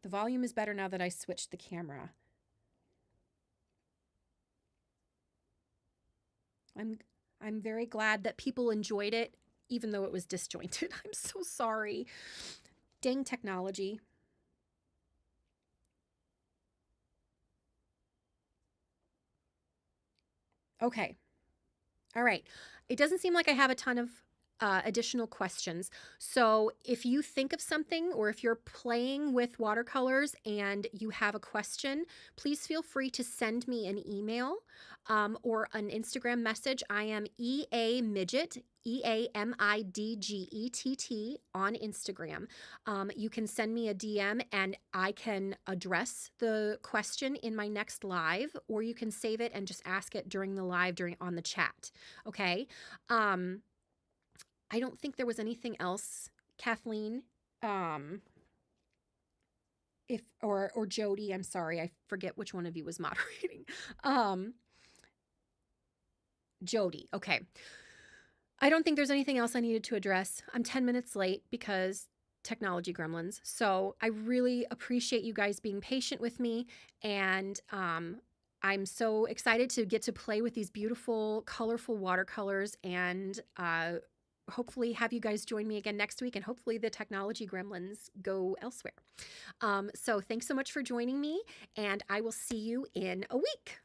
The volume is better now that I switched the camera. I'm very glad that people enjoyed it, even though it was disjointed. I'm so sorry. Dang technology. Okay. All right. It doesn't seem like I have a ton of additional questions. So if you think of something, or if you're playing with watercolors and you have a question, please feel free to send me an email or an Instagram message. I am EA Midgett, EAMIDGETT on Instagram. You can send me a DM and I can address the question in my next live, or you can save it and just ask it during the live on the chat. Okay. I don't think there was anything else, Kathleen. If or Jody, I'm sorry, I forget which one of you was moderating. Jody, okay. I don't think there's anything else I needed to address. I'm 10 minutes late because technology gremlins. So I really appreciate you guys being patient with me, and I'm so excited to get to play with these beautiful, colorful watercolors, and hopefully have you guys join me again next week, and hopefully the technology gremlins go elsewhere. So thanks so much for joining me, and I will see you in a week.